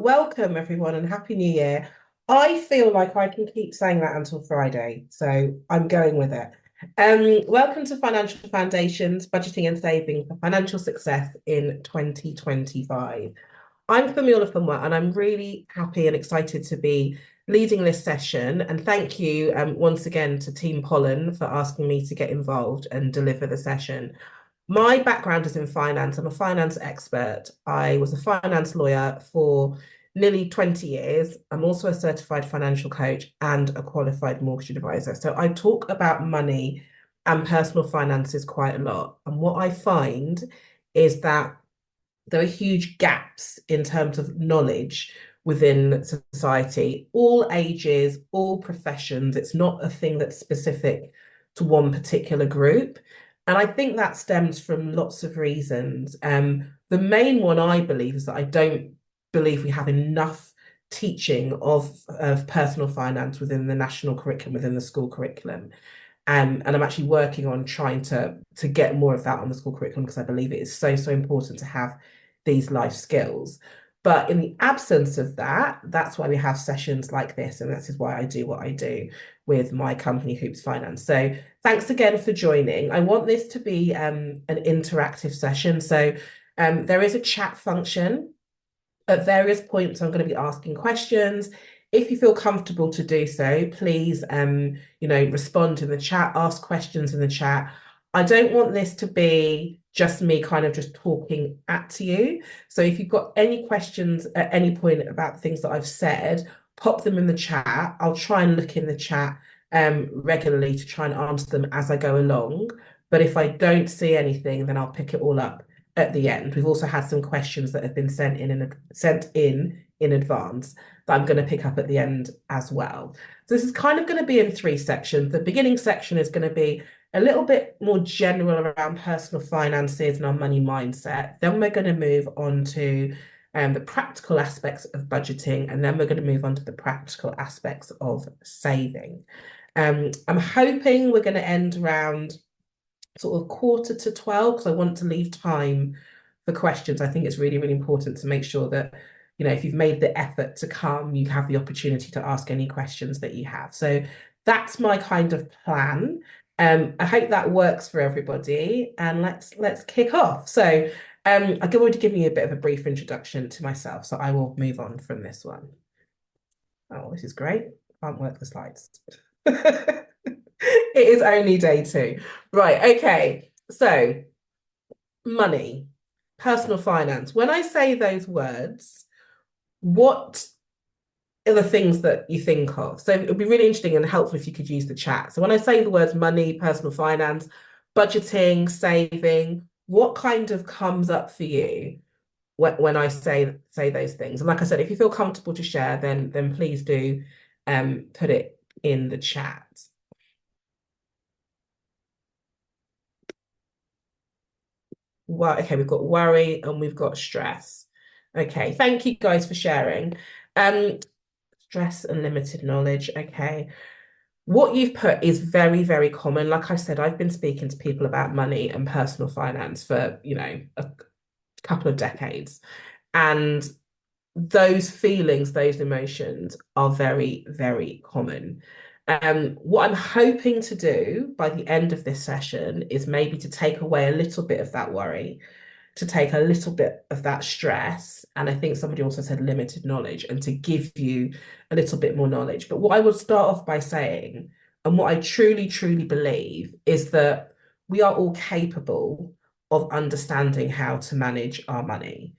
welcome everyone and Happy New Year. I feel like I can keep saying that until Friday, so I'm going with it. Welcome to Financial Foundations, Budgeting and Saving for Financial Success in 2025. I'm Funmi Olufunwa and I'm really happy and excited to be leading this session. And thank you once again to Team Pollen for asking me to get involved and deliver the session. My background is in finance. I'm a finance expert. I was a finance lawyer for nearly 20 years. I'm also a certified financial coach and a qualified mortgage advisor. So I talk about money and personal finances quite a lot. And what I find is that there are huge gaps in terms of knowledge within society, all ages, all professions. It's not a thing that's specific to one particular group. And I think that stems from lots of reasons. The main one, I believe, is that I don't believe we have enough teaching of personal finance within the national curriculum, within the school curriculum. And I'm actually working on trying to get more of that on the school curriculum because I believe it is so, so important to have these life skills. But in the absence of that, that's why we have sessions like this. And this is why I do what I do with my company, Hoops Finance. So thanks again for joining. I want this to be an interactive session. So there is a chat function. At various points, I'm going to be asking questions. If you feel comfortable to do so, please, respond in the chat, ask questions in the chat. I don't want this to be just me kind of just talking at you. So if you've got any questions at any point about things that I've said, pop them in the chat. I'll try and look in the chat regularly to try and answer them as I go along. But if I don't see anything, then I'll pick it all up at the end. We've also had some questions that have been sent in advance that I'm going to pick up at the end as well. So this is kind of going to be in three sections. The beginning section is going to be a little bit more general around personal finances and our money mindset. Then we're going to move on to the practical aspects of budgeting, and then we're going to move on to the practical aspects of saving. I'm hoping we're going to end around sort of 11:45 because I want to leave time for questions. I think it's really, really important to make sure that, if you've made the effort to come, you have the opportunity to ask any questions that you have. So that's my kind of plan. I hope that works for everybody, and let's kick off. So I've already given you a bit of a brief introduction to myself, so I will move on from this one. Oh, this is great. Can't work the slides. It is only day two. Right, okay. So money, personal finance. When I say those words, what are the things that you think of? So it would be really interesting and helpful if you could use the chat. So when I say the words money, personal finance, budgeting, saving, what kind of comes up for you when I say those things? And like I said, if you feel comfortable to share, then please do put it in the chat. Well, okay, we've got worry and we've got stress. Okay, thank you guys for sharing. Stress and limited knowledge. Okay. What you've put is very, very common. Like I said, I've been speaking to people about money and personal finance for, a couple of decades. And those feelings, those emotions are very, very common. What I'm hoping to do by the end of this session is maybe to take away a little bit of that worry, to take a little bit of that stress. And I think somebody also said limited knowledge, and to give you a little bit more knowledge. But what I would start off by saying, and what I truly, truly believe, is that we are all capable of understanding how to manage our money.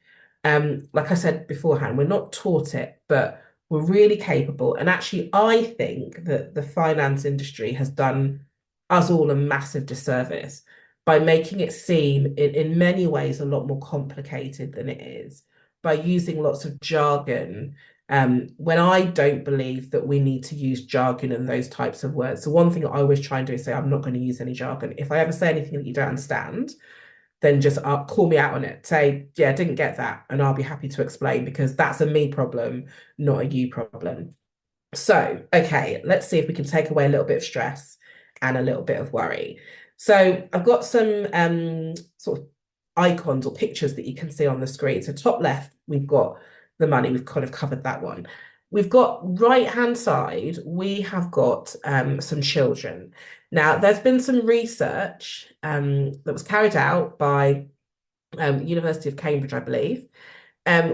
Like I said beforehand, we're not taught it, but we're really capable. And actually, I think that the finance industry has done us all a massive disservice by making it seem in many ways a lot more complicated than it is, by using lots of jargon. When I don't believe that we need to use jargon and those types of words. So one thing I always try and do is say, I'm not going to use any jargon. If I ever say anything that you don't understand, then just call me out on it. Say, yeah, I didn't get that. And I'll be happy to explain, because that's a me problem, not a you problem. So, okay, let's see if we can take away a little bit of stress and a little bit of worry. So I've got some sort of icons or pictures that you can see on the screen. So top left, we've got the money. We've kind of covered that one. We've got right hand side, we have got some children. Now, there's been some research that was carried out by University of Cambridge, I believe,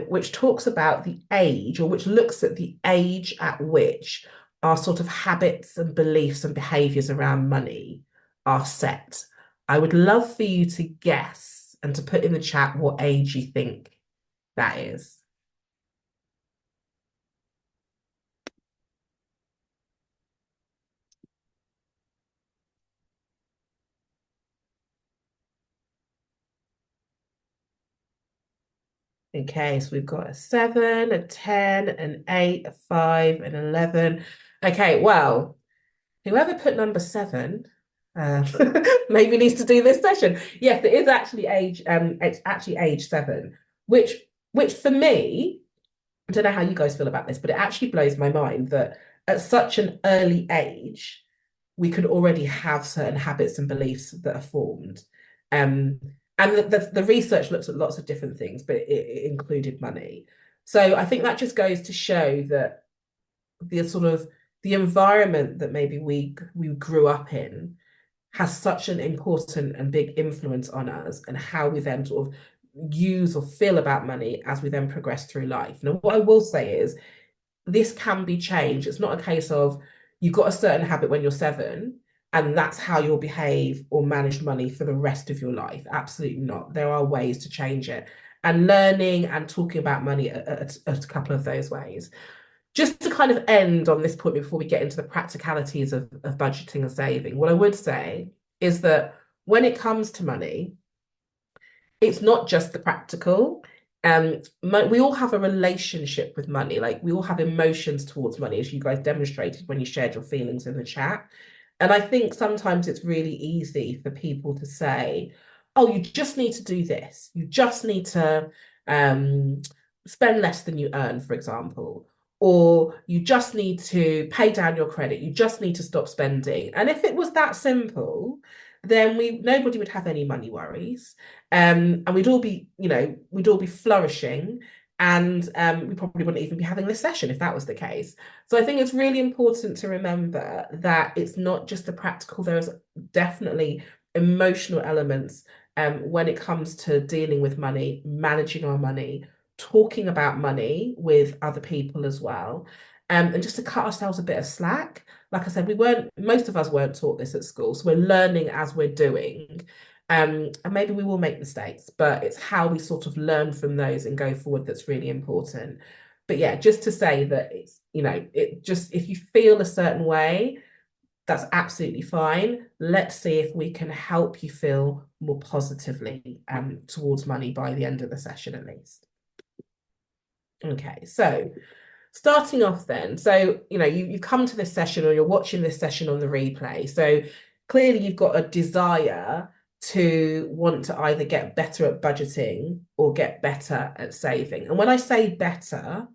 which talks about the age, or which looks at the age at which our sort of habits and beliefs and behaviors around money are set. I would love for you to guess and to put in the chat what age you think that is. Okay, so we've got a 7, a 10, an 8, a 5, an 11. Okay, well, whoever put number 7 uh, maybe needs to do this session. Yes, it is actually it's actually age 7, which which for me, I don't know how you guys feel about this, but it actually blows my mind that at such an early age, we could already have certain habits and beliefs that are formed. Um, and the research looks at lots of different things, but it included money. So I think that just goes to show that the sort of the environment that maybe we grew up in has such an important and big influence on us and how we then sort of use or feel about money as we then progress through life. Now, what I will say is this can be changed. It's not a case of you've got a certain habit when you're 7 and that's how you'll behave or manage money for the rest of your life. Absolutely not. There are ways to change it. And learning and talking about money a couple of those ways. Just to kind of end on this point before we get into the practicalities of budgeting and saving, what I would say is that when it comes to money, it's not just the practical. We all have a relationship with money. Like we all have emotions towards money, as you guys demonstrated when you shared your feelings in the chat. And I think sometimes it's really easy for people to say, oh, you just need to do this. You just need to um, spend less than you earn, for example. Or you just need to pay down your credit. You just need to stop spending. And if it was that simple, then we nobody would have any money worries. And we'd all be, we'd all be flourishing, and we probably wouldn't even be having this session if that was the case. So I think it's really important to remember that it's not just the practical, there's definitely emotional elements when it comes to dealing with money, managing our money, talking about money with other people as well. And just to cut ourselves a bit of slack. Like I said, most of us weren't taught this at school. So we're learning as we're doing. And maybe we will make mistakes, but it's how we sort of learn from those and go forward that's really important. But yeah, just to say that it's, it just, if you feel a certain way, that's absolutely fine. Let's see if we can help you feel more positively towards money by the end of the session at least. Okay, so starting off then, so you've come to this session or you're watching this session on the replay. So clearly you've got a desire to want to either get better at budgeting or get better at saving. And when I say better,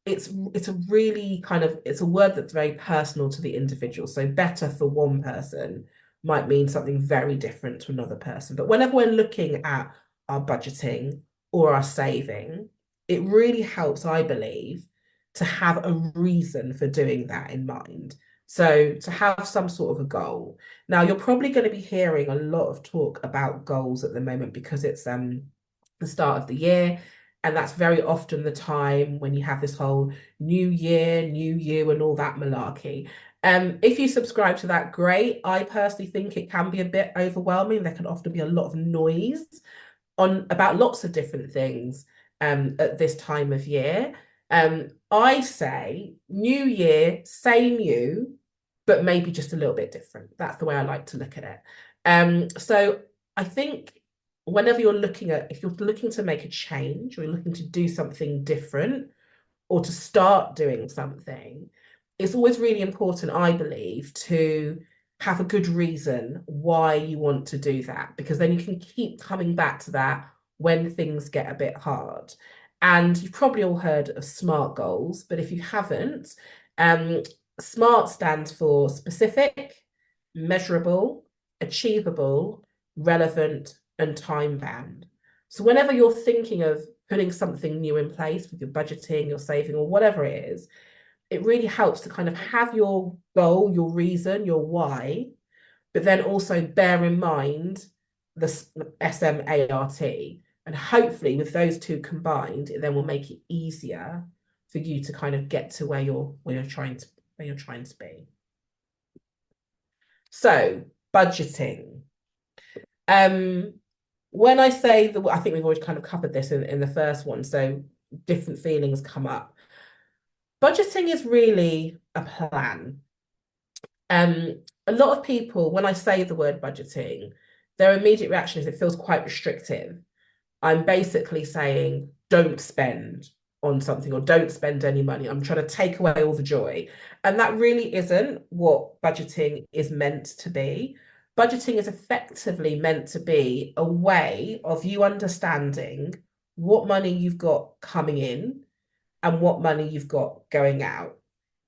it's a really kind of it's a word that's very personal to the individual. So better for one person might mean something very different to another person. But whenever we're looking at our budgeting or our saving, it really helps, I believe, to have a reason for doing that in mind. So to have some sort of a goal. Now, you're probably going to be hearing a lot of talk about goals at the moment because it's the start of the year. And that's very often the time when you have this whole new year, new you, and all that malarkey. If you subscribe to that, great. I personally think it can be a bit overwhelming. There can often be a lot of noise on about lots of different things at this time of year. I say new year, same you, but maybe just a little bit different. That's the way I like to look at it. So I think whenever if you're looking to make a change or you're looking to do something different or to start doing something, it's always really important, I believe, to have a good reason why you want to do that, because then you can keep coming back to that when things get a bit hard. And you've probably all heard of SMART goals, but if you haven't, SMART stands for specific, measurable, achievable, relevant, and time bound. So whenever you're thinking of putting something new in place with your budgeting, your saving, or whatever it is, it really helps to kind of have your goal, your reason, your why, but then also bear in mind the SMART. And hopefully with those two combined, it then will make it easier for you to kind of get to where you're trying to be. So budgeting. When I say I think we've already kind of covered this in the first one, so different feelings come up. Budgeting is really a plan. A lot of people, when I say the word budgeting, their immediate reaction is it feels quite restrictive. I'm basically saying don't spend on something or don't spend any money. I'm trying to take away all the joy. And that really isn't what budgeting is meant to be. Budgeting is effectively meant to be a way of you understanding what money you've got coming in and what money you've got going out.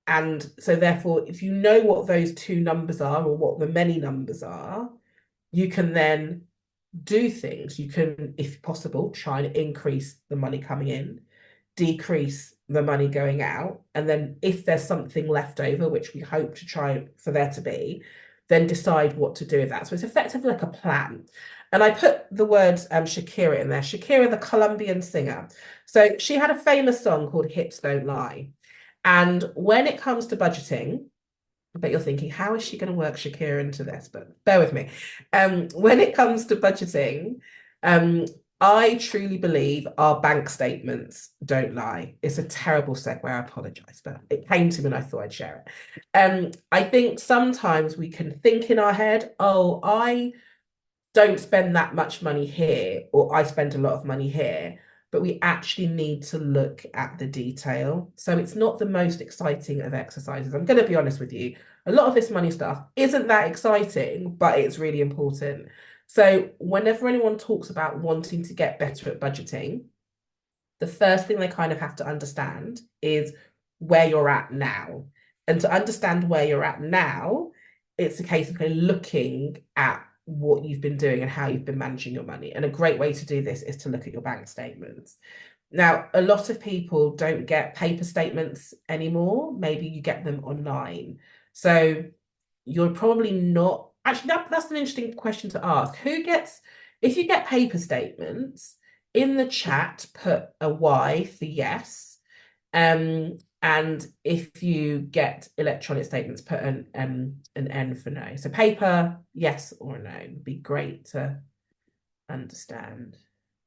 And so, therefore, if you know what those two numbers are or what the many numbers are, you can then do things. You can, if possible, try and increase the money coming in, decrease the money going out. And then, if there's something left over, which we hope to try for there to be, then decide what to do with that. So, it's effectively like a plan. And I put the word Shakira in there. Shakira, the Colombian singer. So, she had a famous song called Hips Don't Lie. And when it comes to budgeting, I bet you're thinking, how is she going to work Shakira into this? But bear with me. When it comes to budgeting, I truly believe our bank statements don't lie. It's a terrible segue. I apologize, but it came to me and I thought I'd share it. I think sometimes we can think in our head, oh, I don't spend that much money here, or I spend a lot of money here, but we actually need to look at the detail. So it's not the most exciting of exercises. I'm going to be honest with you. A lot of this money stuff isn't that exciting, but it's really important. So whenever anyone talks about wanting to get better at budgeting, the first thing they kind of have to understand is where you're at now. And to understand where you're at now, it's a case of kind of looking at what you've been doing and how you've been managing your money. And a great way to do this is to look at your bank statements. Now, a lot of people don't get paper statements anymore. Maybe you get them online. So you're probably not actually that's an interesting question to ask. If you get paper statements, in the chat, put a Y for yes. And if you get electronic statements, put an N for no. So paper, yes or no, would be great to understand.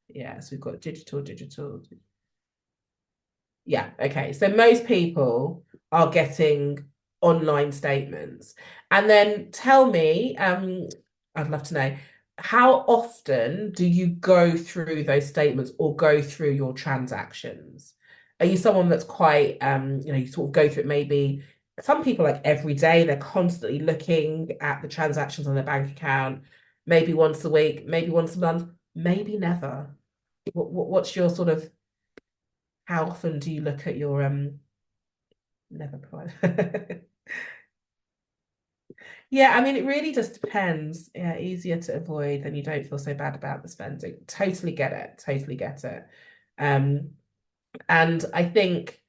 Yeah, so we've got digital. Yeah, okay. So most people are getting online statements. And then tell me, I'd love to know, how often do you go through those statements or go through your transactions? Are you someone that's quite, you sort of go through it maybe, some people like every day, they're constantly looking at the transactions on their bank account, maybe once a week, maybe once a month, maybe never. What's your sort of, how often do you look at your never quite? Yeah, I mean, it really just depends. Yeah, easier to avoid, then you don't feel so bad about the spending. Totally get it. Totally get it. Um, and I think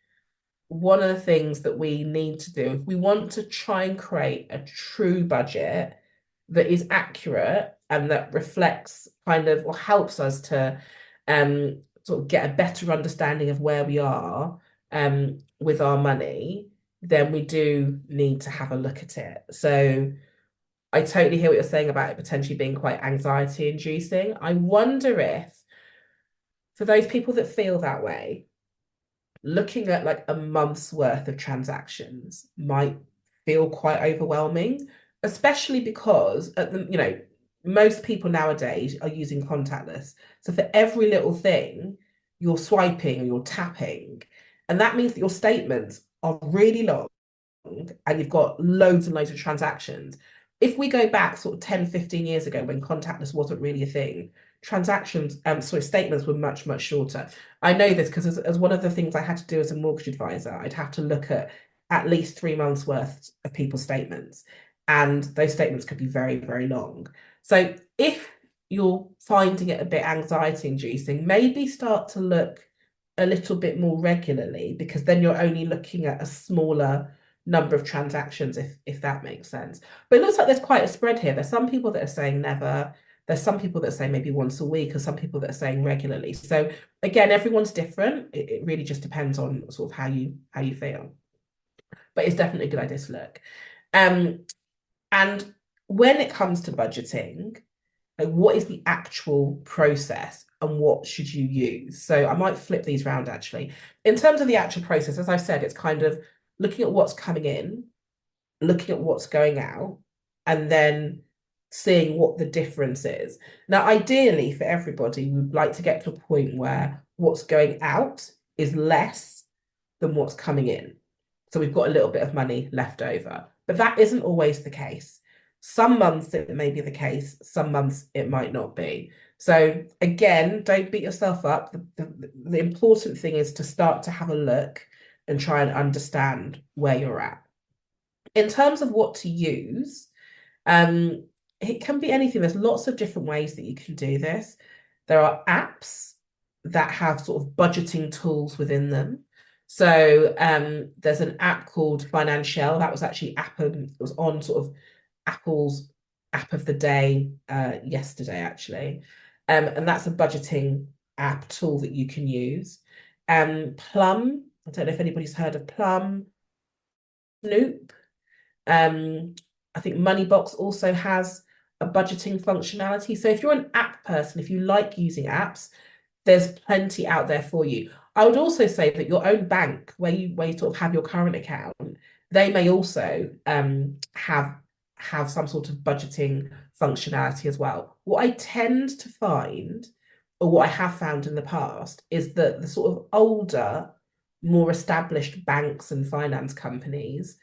one of the things that we need to do, if we want to try and create a true budget that is accurate and that reflects kind of or helps us to sort of get a better understanding of where we are with our money, then we do need to have a look at it. So I totally hear what you're saying about it potentially being quite anxiety inducing. I wonder if for those people that feel that way, looking at like a month's worth of transactions might feel quite overwhelming, especially because most people nowadays are using contactless. So for every little thing, you're swiping or you're tapping. And that means that your statements are really long and you've got loads and loads of transactions. If we go back sort of 10, 15 years ago when contactless wasn't really a thing, transactions, statements were much, much shorter. I know this because as one of the things I had to do as a mortgage advisor, I'd have to look at least 3 months worth of people's statements. And those statements could be very, very long. So if you're finding it a bit anxiety inducing, maybe start to look a little bit more regularly, because then you're only looking at a smaller number of transactions, if that makes sense. But it looks like there's quite a spread here. There's some people that are saying never. There's some people that say maybe once a week, or some people that are saying regularly. So again, everyone's different. It really just depends on sort of how you feel. But it's definitely a good idea to look. Um, and when it comes to budgeting, like, what is the actual process and what should you use? So I might flip these around actually. In terms of the actual process, as I said, it's kind of looking at what's coming in, looking at what's going out, and then seeing what the difference is. Now, ideally for everybody, we'd like to get to a point where what's going out is less than what's coming in. So we've got a little bit of money left over. But that isn't always the case. Some months it may be the case, some months it might not be. So again, don't beat yourself up. The important thing is to start to have a look and try and understand where you're at. In terms of what to use, um, it can be anything. There's lots of different ways that you can do this. There are apps that have sort of budgeting tools within them. So there's an app called Financial that was actually it was on sort of Apple's app of the day yesterday actually, and that's a budgeting app tool that you can use. Plum, I don't know if anybody's heard of Plum. Snoop. I think Moneybox also has a budgeting functionality. So if you're an app person, if you like using apps, there's plenty out there for you. I would also say that your own bank, where you sort of have your current account, they may also have some sort of budgeting functionality as well. What I tend to find, or what I have found in the past, is that the sort of older, more established banks and finance companies,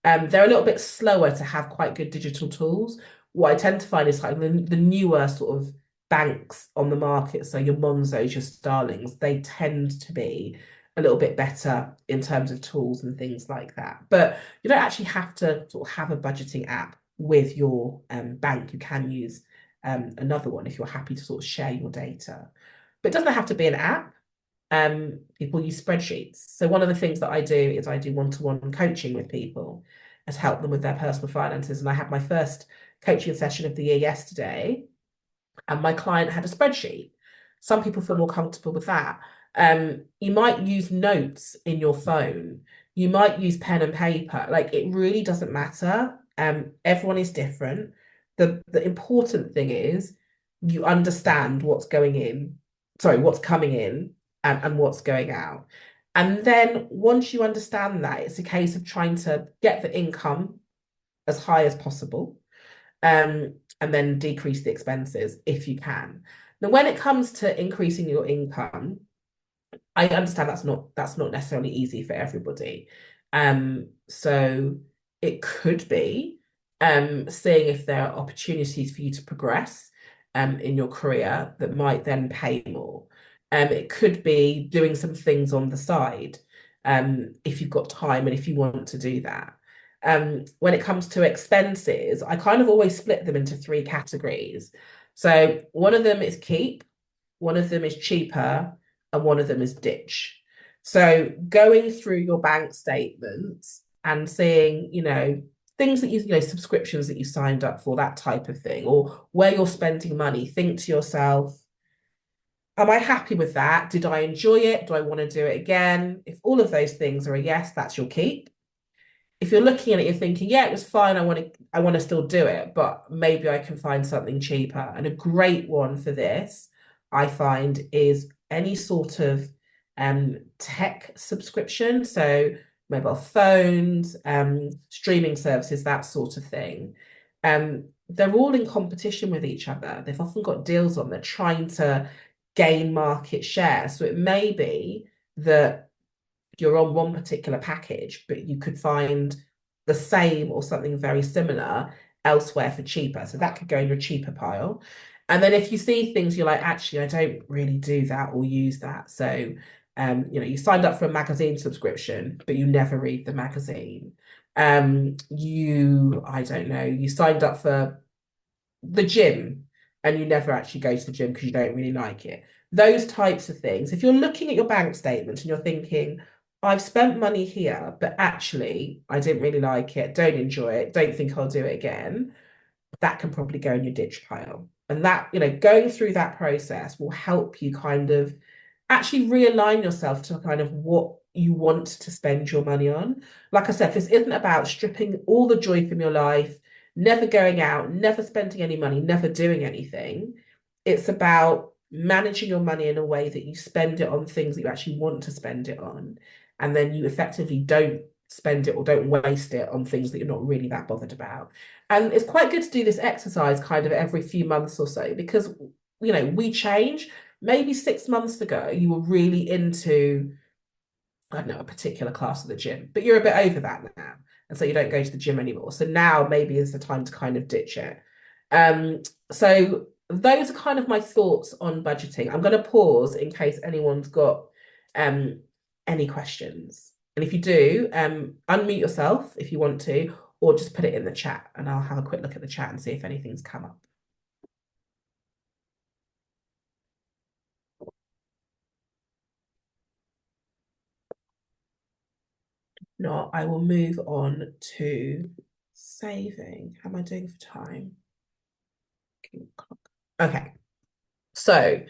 they're a little bit slower to have quite good digital tools. What I tend to find is like the newer sort of banks on the market, so your Monzos, your Starlings, they tend to be a little bit better in terms of tools and things like that. But you don't actually have to sort of have a budgeting app with your bank. You can use another one if you're happy to sort of share your data. But it doesn't have to be an app. People use spreadsheets. So one of the things that I do is I do one-to-one coaching with people to help them with their personal finances. And I had my first coaching session of the year yesterday, and my client had a spreadsheet. Some people feel more comfortable with that. You might use notes in your phone. You might use pen and paper. Like, it really doesn't matter. Everyone is different. The important thing is you understand what's going in, sorry, what's coming in and what's going out. And then once you understand that, it's a case of trying to get the income as high as possible, and then decrease the expenses if you can. Now, when it comes to increasing your income, I understand that's not necessarily easy for everybody. So it could be seeing if there are opportunities for you to progress in your career that might then pay more. It could be doing some things on the side if you've got time and if you want to do that. When it comes to expenses, I kind of always split them into three categories. So one of them is keep, one of them is cheaper, and one of them is ditch. So going through your bank statements and seeing, things that subscriptions that you signed up for, that type of thing, or where you're spending money, think to yourself, am I happy with that? Did I enjoy it? Do I want to do it again? If all of those things are a yes, that's your keep. If you're looking at it, you're thinking, yeah, it was fine. I want to still do it, but maybe I can find something cheaper. And a great one for this, I find, is any sort of tech subscription. So mobile phones, streaming services, that sort of thing. They're all in competition with each other. They've often got deals on. They're trying to gain market share. So it may be that you're on one particular package, but you could find the same or something very similar elsewhere for cheaper. So that could go in your cheaper pile. And then if you see things you're like, actually, I don't really do that or use that. So, you signed up for a magazine subscription, but you never read the magazine. I don't know, you signed up for the gym, and you never actually go to the gym because you don't really like it. Those types of things. If you're looking at your bank statement and you're thinking, I've spent money here, but actually I didn't really like it, don't enjoy it, don't think I'll do it again, that can probably go in your ditch pile. And that, going through that process will help you kind of actually realign yourself to kind of what you want to spend your money on. Like I said, this isn't about stripping all the joy from your life, never going out, never spending any money, never doing anything. It's about managing your money in a way that you spend it on things that you actually want to spend it on. And then you effectively don't spend it or don't waste it on things that you're not really that bothered about. And it's quite good to do this exercise kind of every few months or so because, we change. Maybe 6 months ago, you were really into, I don't know, a particular class at the gym, but you're a bit over that now. And so you don't go to the gym anymore. So now maybe is the time to kind of ditch it. Um, so those are kind of my thoughts on budgeting. I'm going to pause in case anyone's got um, any questions. And if you do, unmute yourself if you want to, or just put it in the chat and I'll have a quick look at the chat and see if anything's come up. No, I will move on to saving. How am I doing for time? Okay, so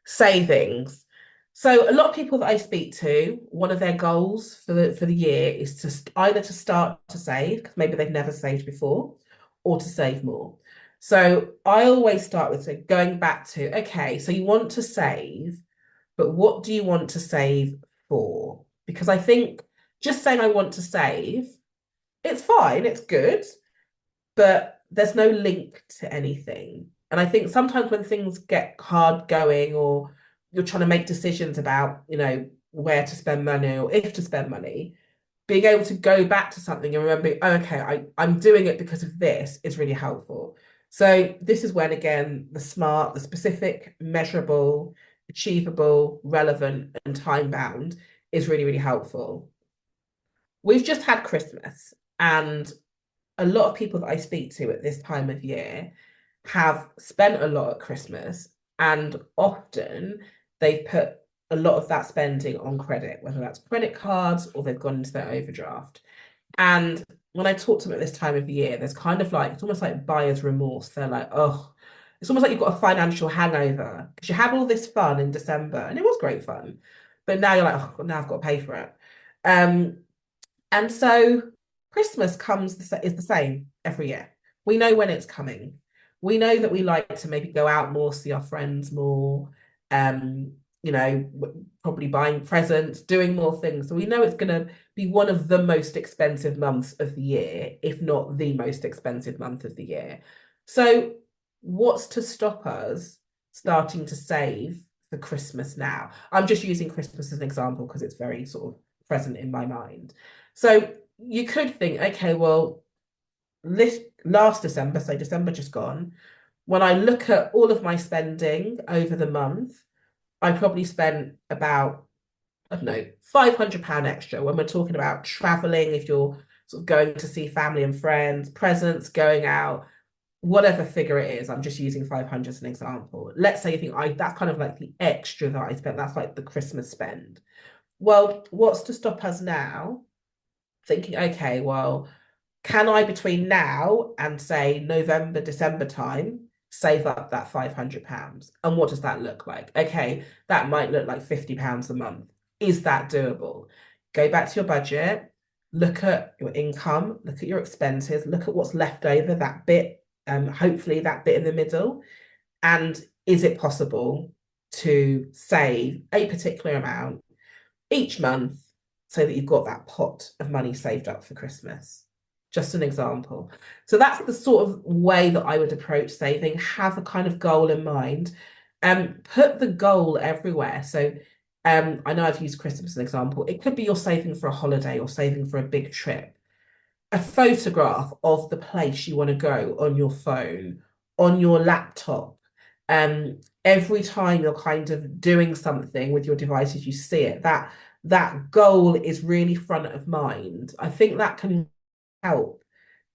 savings. So a lot of people that I speak to, one of their goals for the year is to either to start to save because maybe they've never saved before, or to save more. So I always start with going back to, okay, so you want to save, but what do you want to save for? Because I think just saying I want to save, it's fine, it's good, but there's no link to anything. And I think sometimes when things get hard going or you're trying to make decisions about, where to spend money or if to spend money, being able to go back to something and remembering, oh, okay, I'm doing it because of this is really helpful. So this is when, again, the SMART, the specific, measurable, achievable, relevant, and time bound is really, really helpful. We've just had Christmas, and a lot of people that I speak to at this time of year have spent a lot at Christmas, and often they've put a lot of that spending on credit, whether that's credit cards or they've gone into their overdraft. And when I talk to them at this time of the year, there's kind of like, it's almost like buyer's remorse. They're like, oh, it's almost like you've got a financial hangover because you had all this fun in December and it was great fun. But now you're like, oh, now I've got to pay for it. Um, and so Christmas is the same every year. We know when it's coming. We know that we like to maybe go out more, see our friends more, probably buying presents, doing more things. So we know it's going to be one of the most expensive months of the year, if not the most expensive month of the year. So what's to stop us starting to save for Christmas now? I'm just using Christmas as an example because it's very sort of present in my mind. So you could think, okay, well, this last December, so December just gone, when I look at all of my spending over the month, I probably spent about, I don't know, £500 extra when we're talking about traveling, if you're sort of going to see family and friends, presents, going out, whatever figure it is. I'm just using 500 as an example. Let's say you think that's kind of like the extra that I spent, that's like the Christmas spend. Well, what's to stop us now thinking, okay, well, can I between now and say November, December time save up that £500? And what does that look like? Okay, that might look like £50 a month. Is that doable? Go back to your budget, look at your income, look at your expenses, look at what's left over, that bit, hopefully that bit in the middle. And is it possible to save a particular amount each month so that you've got that pot of money saved up for Christmas? Just an example. So that's the sort of way that I would approach saving. Have a kind of goal in mind. Put the goal everywhere. So I know I've used Christmas as an example. It could be you're saving for a holiday or saving for a big trip. A photograph of the place you want to go on your phone, on your laptop. Every time you're kind of doing something with your devices, you see it. That goal is really front of mind. I think that can help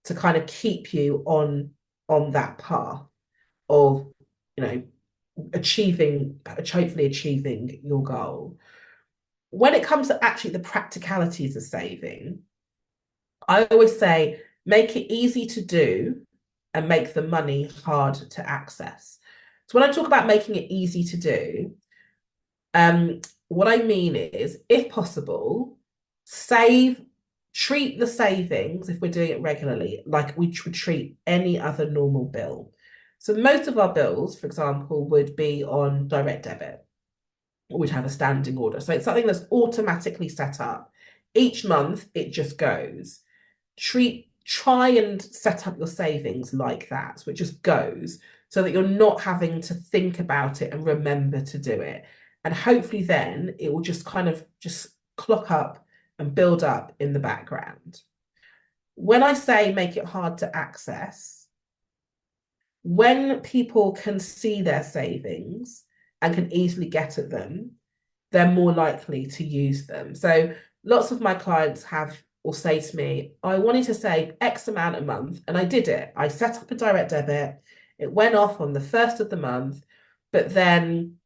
to kind of keep you on that path of you know, hopefully achieving your goal. When it comes to actually the practicalities of saving, I always say make it easy to do and make the money hard to access. So when I talk about making it easy to do, what I mean is, if possible, save, treat the savings, if we're doing it regularly, like we would treat any other normal bill. So most of our bills, for example, would be on direct debit, or we'd have a standing order. So it's something that's automatically set up. Each month, it just goes. Try and set up your savings like that, so it just goes, so that you're not having to think about it and remember to do it. And hopefully then it will just kind of just clock up and build up in the background. When I say make it hard to access, when people can see their savings and can easily get at them, they're more likely to use them. So lots of my clients will say to me, I wanted to save X amount a month, and I did it. I set up a direct debit. It went off on the first of the month, but then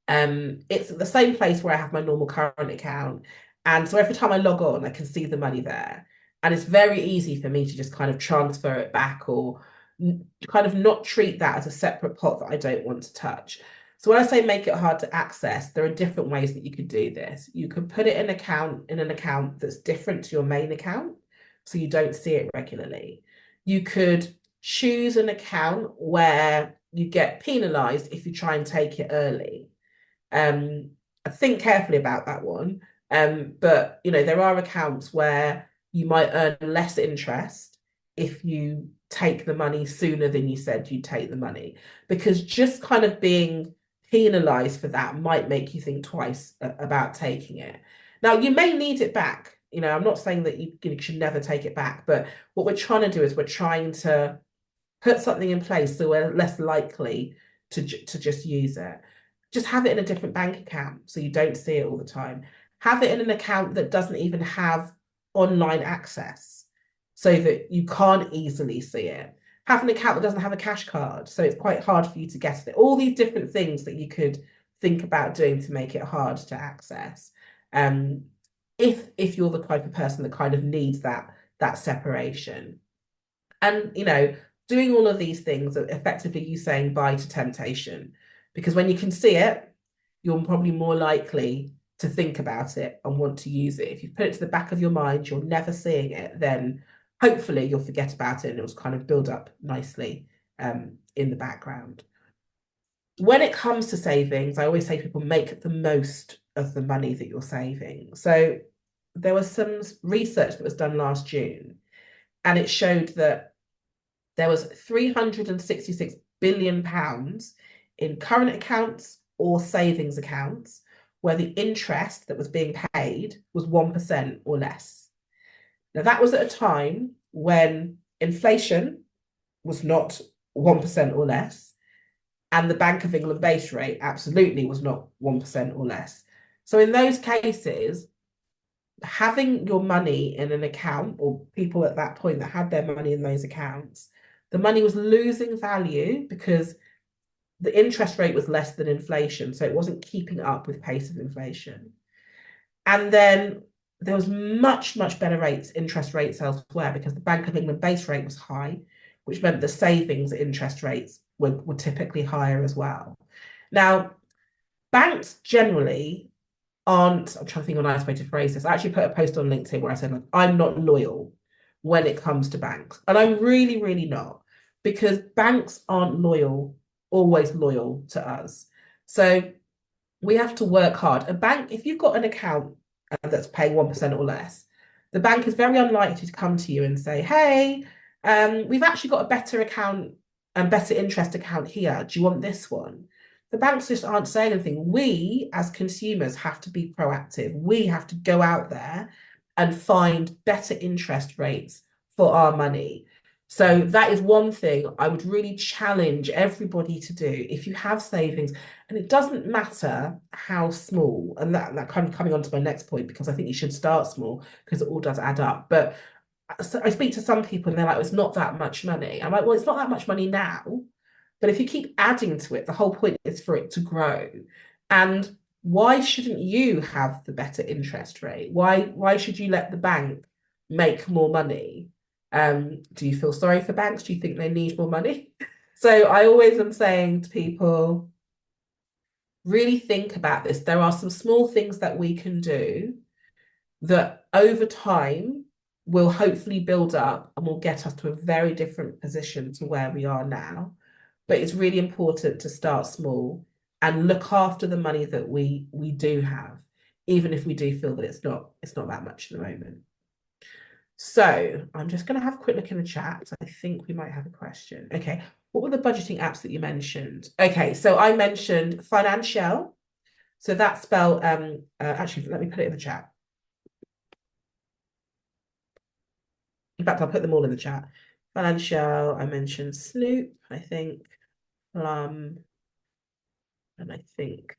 it's at the same place where I have my normal current account. And so every time I log on, I can see the money there. And it's very easy for me to just kind of transfer it back, or kind of not treat that as a separate pot that I don't want to touch. So when I say make it hard to access, there are different ways that you could do this. You could put it in an account that's different to your main account, so you don't see it regularly. You could choose an account where you get penalized if you try and take it early. I think carefully about that one. But there are accounts where you might earn less interest if you take the money sooner than you said you'd take the money, because just kind of being penalized for that might make you think twice about taking it. Now, you may need it back. I'm not saying that you should never take it back, but what we're trying to do is we're trying to put something in place so we're less likely to just use it. Just have it in a different bank account so you don't see it all the time. Have it in an account that doesn't even have online access so that you can't easily see it. Have an account that doesn't have a cash card, so it's quite hard for you to get it. All these different things that you could think about doing to make it hard to access. If you're the type of person that kind of needs that separation. And doing all of these things are effectively you saying bye to temptation, because when you can see it, you're probably more likely to think about it and want to use it. If you put it to the back of your mind, you're never seeing it, then hopefully you'll forget about it and it'll kind of build up nicely in the background. When it comes to savings, I always say people make the most of the money that you're saving. So there was some research that was done last June, and it showed that there was £366 billion in current accounts or savings accounts where the interest that was being paid was 1% or less. Now, that was at a time when inflation was not 1% or less, and the Bank of England base rate absolutely was not 1% or less. So in those cases, having your money in an account, or people at that point that had their money in those accounts, the money was losing value because the interest rate was less than inflation, so it wasn't keeping up with pace of inflation. And then there was much, much better interest rates elsewhere, because the Bank of England base rate was high, which meant the savings interest rates were typically higher as well. Now, banks generally aren't, I'm trying to think of a nice way to phrase this. I actually put a post on LinkedIn where I said, like, I'm not loyal when it comes to banks. And I'm really, really not, because banks aren't always loyal to us. So we have to work hard. A bank, if you've got an account that's paying 1% or less, the bank is very unlikely to come to you and say, hey, we've actually got a better account and better interest account here. Do you want this one? The banks just aren't saying anything. We, as consumers, have to be proactive. We have to go out there and find better interest rates for our money. So that is one thing I would really challenge everybody to do. If you have savings, and it doesn't matter how small, and that kind of coming on to my next point, because I think you should start small because it all does add up. But I speak to some people and they're like, well, it's not that much money. I'm like, well, it's not that much money now, But if you keep adding to it, the whole point is for it to grow. And why shouldn't you have the better interest rate? Why should you let the bank make more money? Do you feel sorry for banks? Do you think they need more money? So I always am saying to people, really think about this. There are some small things that we can do that over time will hopefully build up and will get us to a very different position to where we are now. But it's really important to start small and look after the money that we do have, even if we do feel that it's not that much at the moment. So I'm just going to have a quick look in the chat. I think we might have a question. Okay, what were the budgeting apps that you mentioned? Okay, so I mentioned Financial. So that's spelled, actually, let me put it in the chat. In fact, I'll put them all in the chat. Financial, I mentioned Snoop, I think, and I think.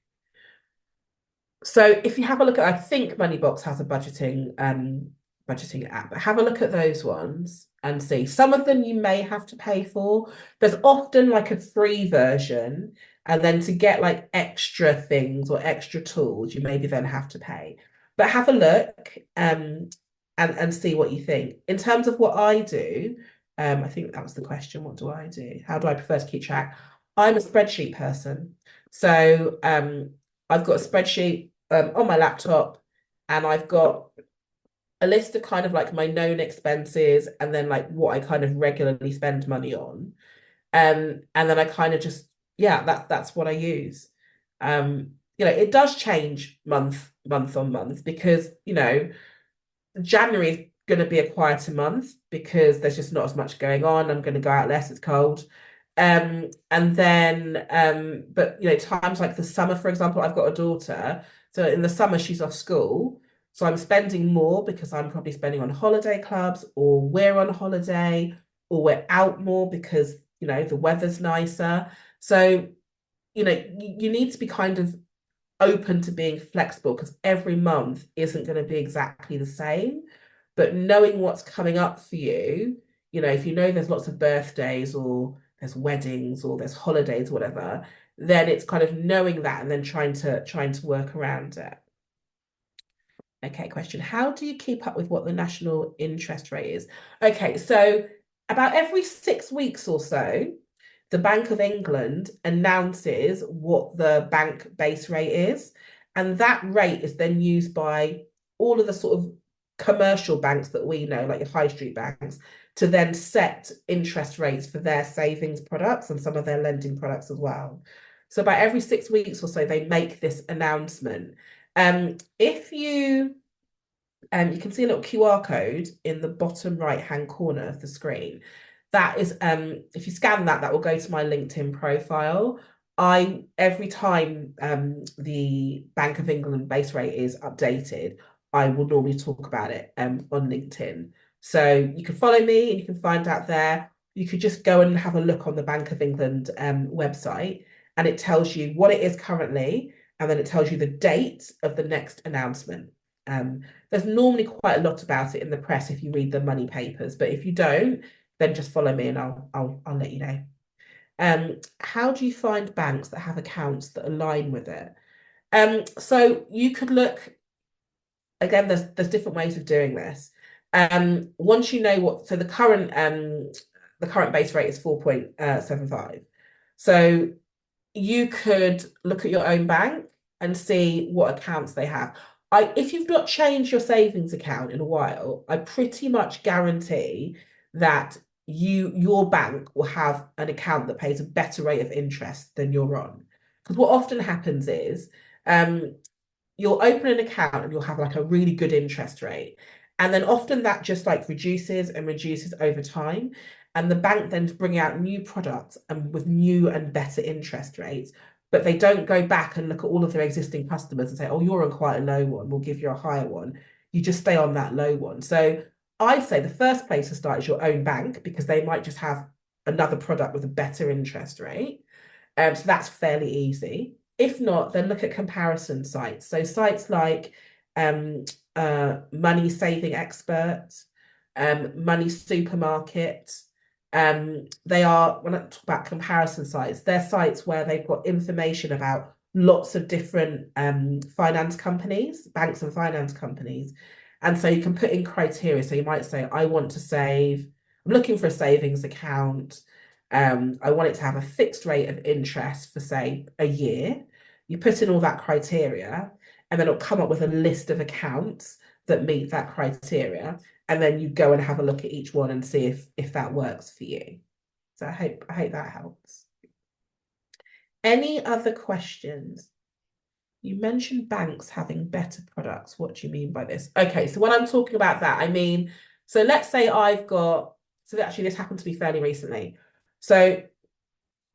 So if you have a look at, I think Moneybox has a budgeting app. But have a look at those ones and see. Some of them you may have to pay for. There's often like a free version, and then to get like extra things or extra tools, you maybe then have to pay. But have a look and see what you think. In terms of what I do, I think that was the question. What do I do? How do I prefer to keep track? I'm a spreadsheet person. So I've got a spreadsheet on my laptop, and I've got a list of kind of like my known expenses and then like what I kind of regularly spend money on. And then I kind of just, yeah, that's what I use. It does change month on month because, January is going to be a quieter month because there's just not as much going on. I'm going to go out less, it's cold. And then, but times like the summer, for example, I've got a daughter. So in the summer, she's off school. So I'm spending more because I'm probably spending on holiday clubs, or we're on holiday, or we're out more because, the weather's nicer. So, you need to be kind of open to being flexible because every month isn't going to be exactly the same. But knowing what's coming up for you, if you know there's lots of birthdays or there's weddings or there's holidays, whatever, then it's kind of knowing that and then trying to work around it. Okay, question. How do you keep up with what the national interest rate is? Okay, so about every 6 weeks or so, the Bank of England announces what the bank base rate is. And that rate is then used by all of the sort of commercial banks that we know, like your high street banks, to then set interest rates for their savings products and some of their lending products as well. So about every 6 weeks or so, they make this announcement. If you can see a little QR code in the bottom right-hand corner of the screen. That is, if you scan that, that will go to my LinkedIn profile. Every time the Bank of England base rate is updated, I will normally talk about it on LinkedIn. So you can follow me and you can find out there. You could just go and have a look on the Bank of England website, and it tells you what it is currently, and then it tells you the date of the next announcement. There's normally quite a lot about it in the press if you read the money papers, but if you don't, then just follow me and I'll let you know. How do you find banks that have accounts that align with it? So you could look again. There's different ways of doing this. Once you know what, so the current base rate is 4.75. So you could look at your own bank and see what accounts they have. If you've not changed your savings account in a while, I pretty much guarantee that your bank will have an account that pays a better rate of interest than you're on. Because what often happens is you'll open an account and you'll have like a really good interest rate. And then often that just like reduces and reduces over time. And the bank then bring out new products and with new and better interest rates, but they don't go back and look at all of their existing customers and say, oh, you're on quite a low one, we'll give you a higher one. You just stay on that low one. So I'd say the first place to start is your own bank because they might just have another product with a better interest rate. So that's fairly easy. If not, then look at comparison sites. So sites like Money Saving Expert, Money Supermarket, They are, when I talk about comparison sites, they're sites where they've got information about lots of different finance companies, banks and finance companies. And so you can put in criteria. So you might say, I want to save, I'm looking for a savings account. I want it to have a fixed rate of interest for, say, a year. You put in all that criteria, and then it'll come up with a list of accounts that meet that criteria. And then you go and have a look at each one and see if that works for you. So I hope that helps. Any other questions? You mentioned banks having better products. What do you mean by this? Okay, so when I'm talking about that, I mean, so let's say I've got, so actually this happened to me fairly recently. So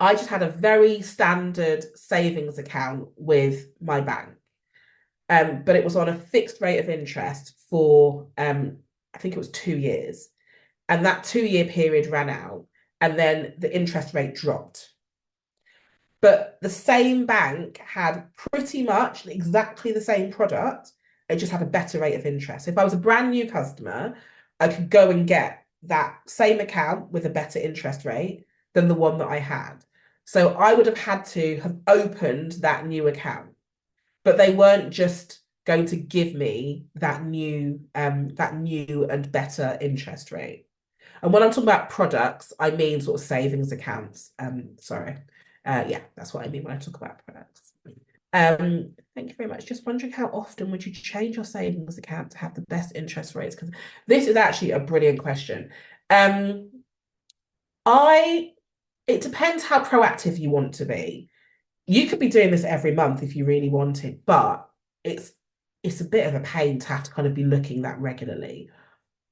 I just had a very standard savings account with my bank. But it was on a fixed rate of interest for I think it was 2 years. And that 2 year period ran out, and then the interest rate dropped. But the same bank had pretty much exactly the same product. It just had a better rate of interest. If I was a brand new customer, I could go and get that same account with a better interest rate than the one that I had. So I would have had to have opened that new account, but they weren't just going to give me that new and better interest rate. And when I'm talking about products, I mean sort of savings accounts. Sorry. Yeah, that's what I mean when I talk about products. Thank you very much. Just wondering, how often would you change your savings account to have the best interest rates? Because this is actually a brilliant question. It depends how proactive you want to be. You could be doing this every month if you really wanted, but it's a bit of a pain to have to kind of be looking that regularly.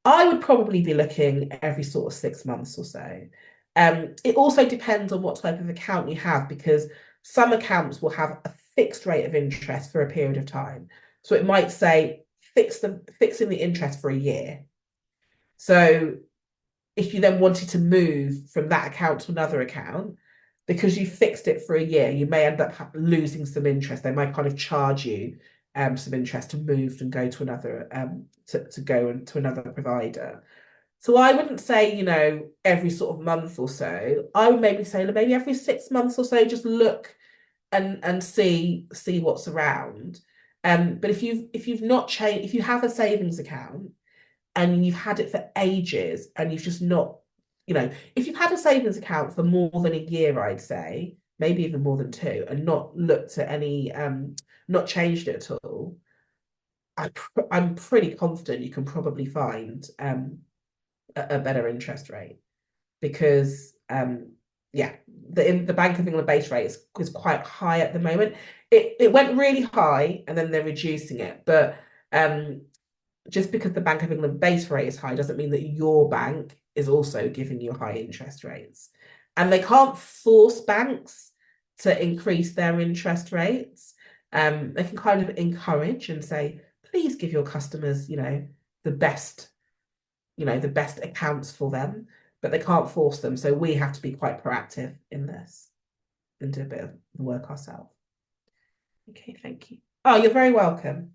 I would probably be looking every sort of 6 months or so. It also depends on what type of account you have, because some accounts will have a fixed rate of interest for a period of time. So it might say fixing the interest for a year. So if you then wanted to move from that account to another account, because you fixed it for a year, you may end up losing some interest. They might kind of charge you some interest to move and go to another to go to another provider. So I wouldn't say, every sort of month or so. I would maybe say maybe every 6 months or so, just look and see what's around. But if you've not changed, if you have a savings account and you've had it for ages and you've just not, if you've had a savings account for more than a year, I'd say, maybe even more than two, and not looked at any, not changed it at all, I'm pretty confident you can probably find a better interest rate, because yeah, the Bank of England base rate is quite high at the moment. It went really high and then they're reducing it, but just because the Bank of England base rate is high doesn't mean that your bank is also giving you high interest rates. And they can't force banks to increase their interest rates. They can kind of encourage and say, please give your customers, the best, the best accounts for them, but they can't force them. So we have to be quite proactive in this and do a bit of the work ourselves. Okay, thank you. Oh, you're very welcome.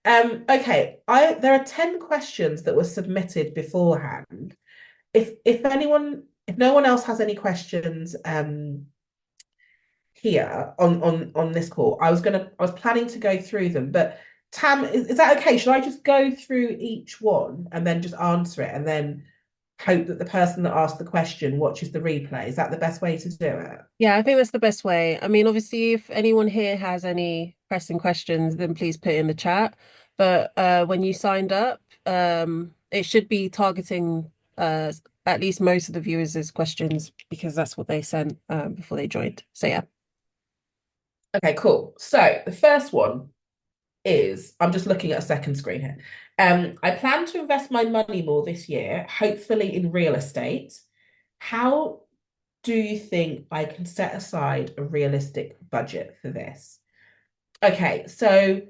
Okay, there are 10 questions that were submitted beforehand. If no one else has any questions here on this call, I was planning to go through them, but Tam, is that okay? Should I just go through each one and then just answer it and then hope that the person that asked the question watches the replay? Is that the best way to do it? Yeah, I think that's the best way. I mean, obviously, if anyone here has any pressing questions, then please put it in the chat. But when you signed up, it should be targeting at least most of the viewers' questions, because that's what they sent before they joined. So yeah. Okay, cool. So the first one is, I'm just looking at a second screen here. I plan to invest my money more this year, hopefully in real estate. How do you think I can set aside a realistic budget for this? Okay, so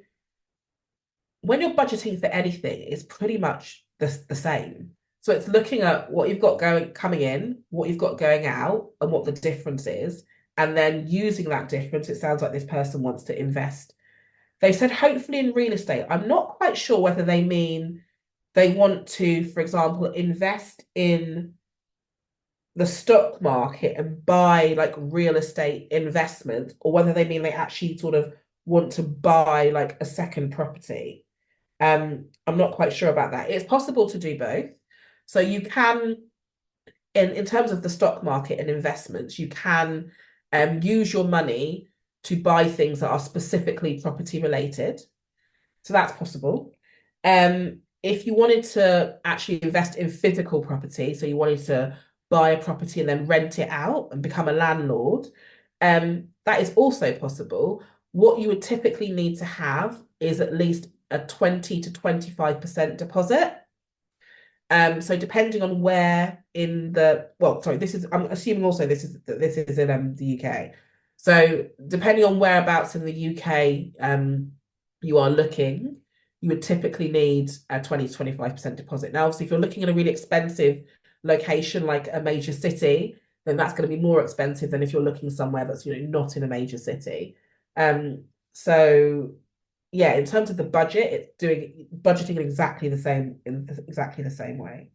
when you're budgeting for anything, it's pretty much the same. So it's looking at what you've got coming in, what you've got going out, and what the difference is, and then using that difference. It sounds like this person wants to invest. They said hopefully in real estate. I'm not quite sure whether they mean they want to, for example, invest in the stock market and buy like real estate investment, or whether they mean they actually sort of want to buy like a second property. I'm not quite sure about that. It's possible to do both. So you can, in terms of the stock market and investments, you can use your money to buy things that are specifically property related. So that's possible. If you wanted to actually invest in physical property, so you wanted to buy a property and then rent it out and become a landlord, that is also possible. What you would typically need to have is at least a 20 to 25% deposit. So depending on where in the, well, sorry, this is, I'm assuming also this is in the UK. So depending on whereabouts in the UK you are looking, you would typically need a 20 to 25% deposit. Now, obviously, if you're looking at a really expensive location like a major city, then that's going to be more expensive than if you're looking somewhere that's, not in a major city. So yeah, in terms of the budget, it's doing budgeting in exactly the same way.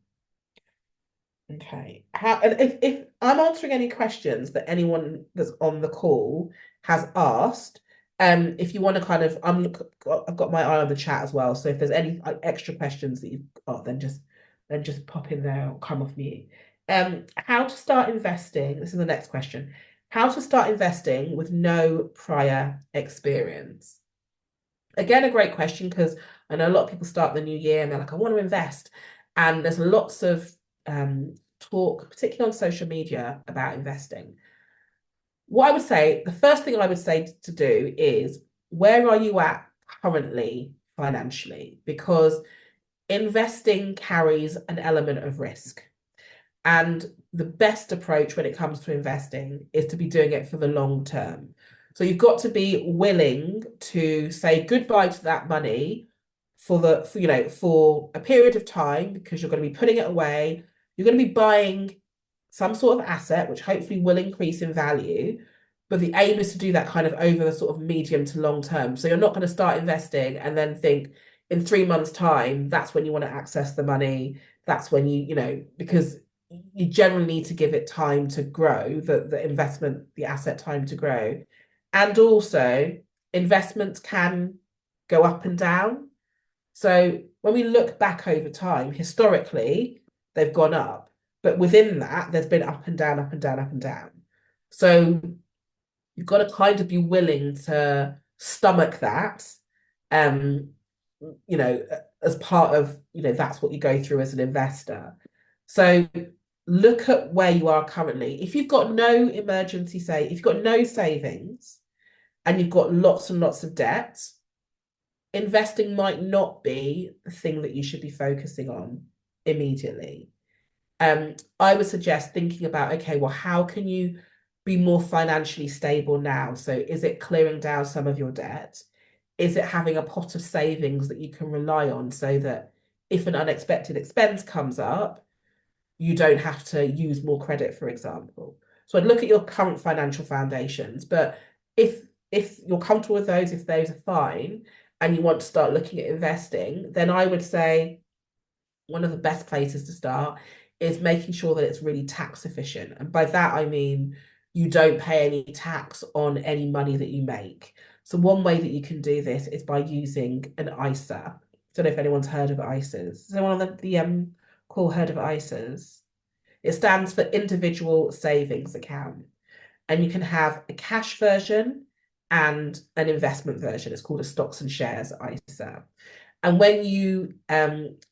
Okay. How and if I'm answering any questions that anyone that's on the call has asked, if you want to kind of, I've got my eye on the chat as well. So if there's any extra questions that you've got, then just pop in there or come off mute. How to start investing? This is the next question. How to start investing with no prior experience? Again, a great question because I know a lot of people start the new year and they're like, I want to invest. And there's lots of talk, particularly on social media, about investing. What I would say, the first thing I would say to do is, where are you at currently financially? Because investing carries an element of risk. And the best approach when it comes to investing is to be doing it for the long term. So you've got to be willing to say goodbye to that money for a period of time, because you're going to be putting it away. You're going to be buying some sort of asset, which hopefully will increase in value. But the aim is to do that kind of over the sort of medium to long term. So you're not going to start investing and then think in 3 months' time, that's when you want to access the money. That's when because you generally need to give it time to grow, the investment, the asset time to grow. And also, investments can go up and down. So when we look back over time, historically, they've gone up. But within that, there's been up and down, up and down, up and down. So you've got to kind of be willing to stomach that, um, as part of, that's what you go through as an investor. So look at where you are currently. If you've got no if you've got no savings and you've got lots and lots of debt, investing might not be the thing that you should be focusing on immediately. I would suggest thinking about, okay, well, how can you be more financially stable now? So is it clearing down some of your debt? Is it having a pot of savings that you can rely on so that if an unexpected expense comes up, you don't have to use more credit, for example? So I'd look at your current financial foundations, but if you're comfortable with those, if those are fine, and you want to start looking at investing, then I would say one of the best places to start is making sure that it's really tax efficient. And by that, I mean you don't pay any tax on any money that you make. So one way that you can do this is by using an ISA. I don't know if anyone's heard of ISAs. Is anyone on the call heard of ISAs? It stands for Individual Savings Account. And you can have a cash version and an investment version. It's called a stocks and shares ISA. And when you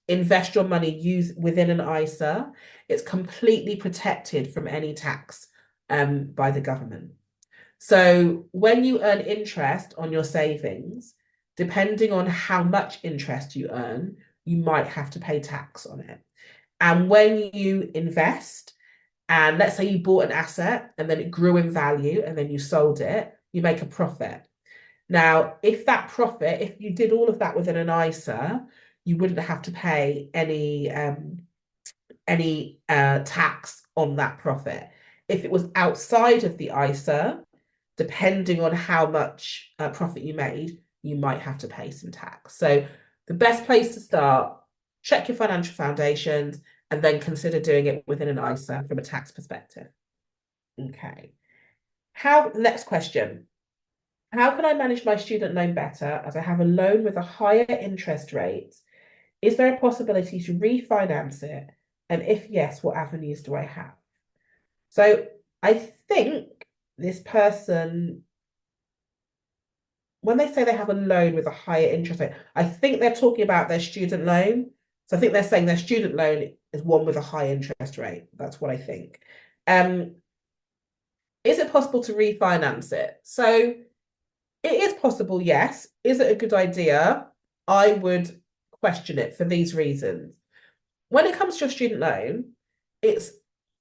invest your money within an ISA, it's completely protected from any tax by the government. So when you earn interest on your savings, depending on how much interest you earn, you might have to pay tax on it. And when you invest, and let's say you bought an asset and then it grew in value and then you sold it, you make a profit. Now, if you did all of that within an ISA, you wouldn't have to pay any tax on that profit. If it was outside of the ISA, depending on how much profit you made, you might have to pay some tax. So the best place to start, check your financial foundations and then consider doing it within an ISA from a tax perspective. Okay. Next question. How can I manage my student loan better as I have a loan with a higher interest rate? Is there a possibility to refinance it? And if yes, what avenues do I have? So I think this person, when they say they have a loan with a higher interest rate, I think they're talking about their student loan. So I think they're saying their student loan is one with a high interest rate. That's what I think. Um, is it possible to refinance it? So it is possible, yes. Is it a good idea? I would question it for these reasons. When it comes to your student loan, it's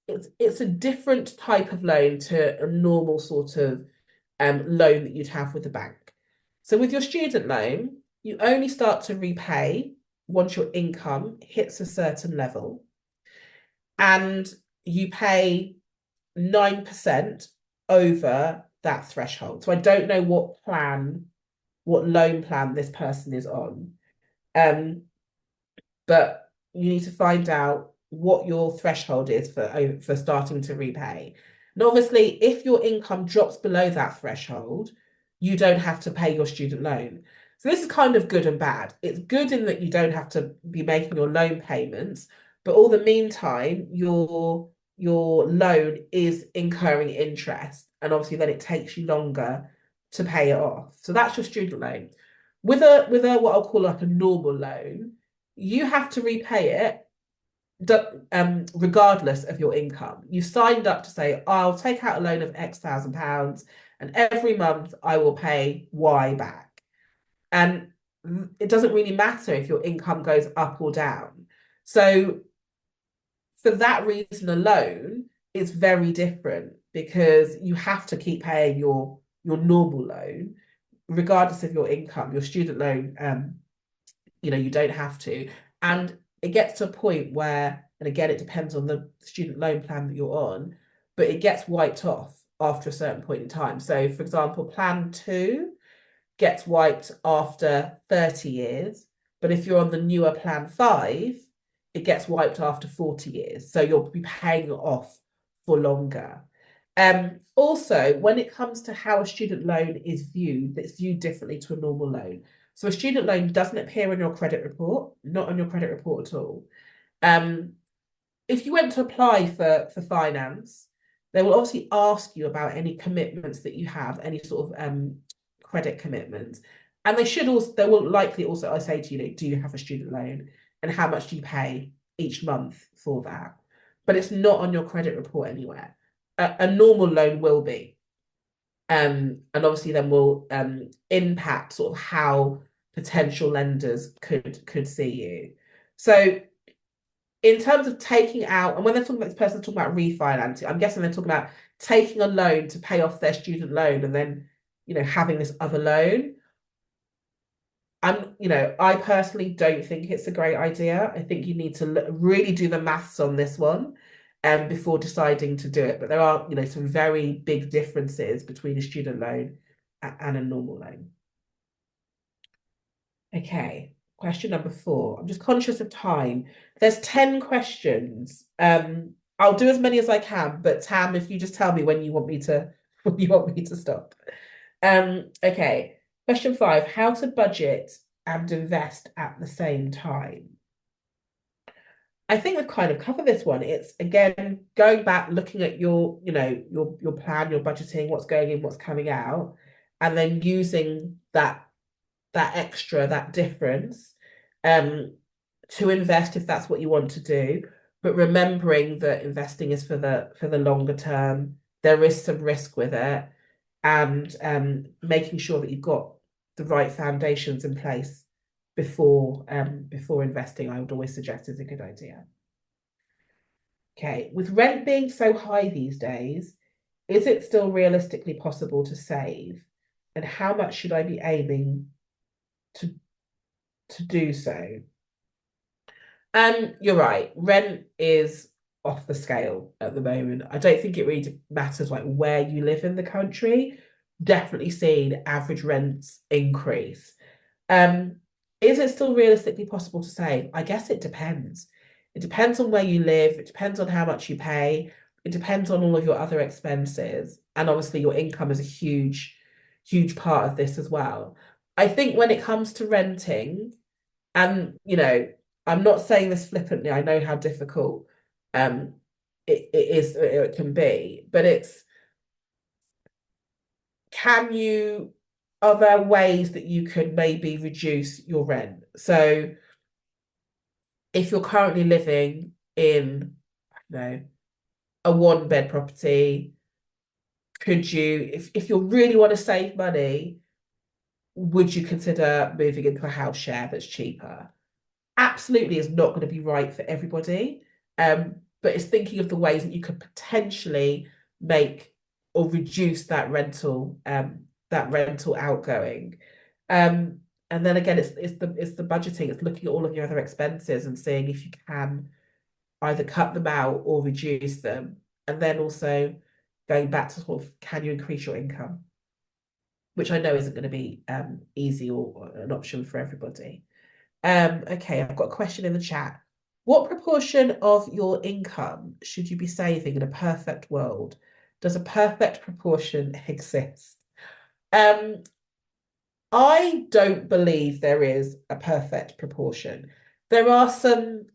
it's a different type of loan to a normal sort of loan that you'd have with the bank. So with your student loan, you only start to repay once your income hits a certain level, and you pay 9% over that threshold. So I don't know what loan plan this person is on. Um, but you need to find out what your threshold is for starting to repay. And obviously, if your income drops below that threshold, you don't have to pay your student loan. So this is kind of good and bad. It's good in that you don't have to be making your loan payments, but all the meantime, your loan is incurring interest, and obviously then it takes you longer to pay it off. So that's your student loan. With a what I'll call like a normal loan, you have to repay it regardless of your income. You signed up to say, I'll take out a loan of X thousand pounds, and every month I will pay Y back. And it doesn't really matter if your income goes up or down. So for that reason alone, it's very different because you have to keep paying your normal loan, regardless of your income. Your student loan, you don't have to. And it gets to a point where, and again, it depends on the student loan plan that you're on, but it gets wiped off after a certain point in time. So, for example, plan two gets wiped after 30 years, but if you're on the newer plan five, it gets wiped after 40 years. So you'll be paying it off for longer. Also, when it comes to how a student loan is viewed, it's viewed differently to a normal loan. So a student loan doesn't appear on your credit report, not on your credit report at all. Um, if you went to apply for finance, they will obviously ask you about any commitments that you have, any sort of credit commitments. And they will likely also say to you, do you have a student loan? And how much do you pay each month for that? But it's not on your credit report anywhere. A normal loan will be. And obviously then will impact sort of how potential lenders could see you. So in terms of taking out, and when they're talking about this person talking about refinancing, I'm guessing they're talking about taking a loan to pay off their student loan and then, having this other loan. I personally don't think it's a great idea. I think you need to really do the maths on this one before deciding to do it. But there are, some very big differences between a student loan and a normal loan. Okay, question number 4. I'm just conscious of time. There's 10 questions. I'll do as many as I can, but Tam, if you just tell me when you want me to when you want me to stop. Okay. Question 5, how to budget and invest at the same time. I think we've kind of covered this one. It's again going back, looking at your plan, your budgeting, what's going in, what's coming out, and then using that extra, that difference, to invest if that's what you want to do. But remembering that investing is for the longer term. There is some risk with it, and making sure that you've got the right foundations in place before investing, I would always suggest is a good idea. Okay, with rent being so high these days, is it still realistically possible to save? And how much should I be aiming to do so? You're right. Rent is off the scale at the moment. I don't think it really matters like where you live in the country. Definitely seeing average rents increase. Um, is it still realistically possible to save? I guess it depends. It depends on where you live. It depends on how much you pay. It depends on all of your other expenses. And obviously, your income is a huge part of this as well. I think when it comes to renting, and I'm not saying this flippantly, I know how difficult um it can be, but can you, are there ways that you could maybe reduce your rent? So if you're currently living in, I don't know, a one bed property, could you, if you really want to save money, would you consider moving into a house share that's cheaper? Absolutely is not going to be right for everybody. But it's thinking of the ways that you could potentially make or reduce that rental outgoing. Um, and then again, it's the budgeting. It's looking at all of your other expenses and seeing if you can either cut them out or reduce them. And then also going back to sort of, can you increase your income? Which I know isn't going to be easy or an option for everybody. Okay, I've got a question in the chat. What proportion of your income should you be saving in a perfect world? Does a perfect proportion exist? Um, I don't believe there is a perfect proportion. There are some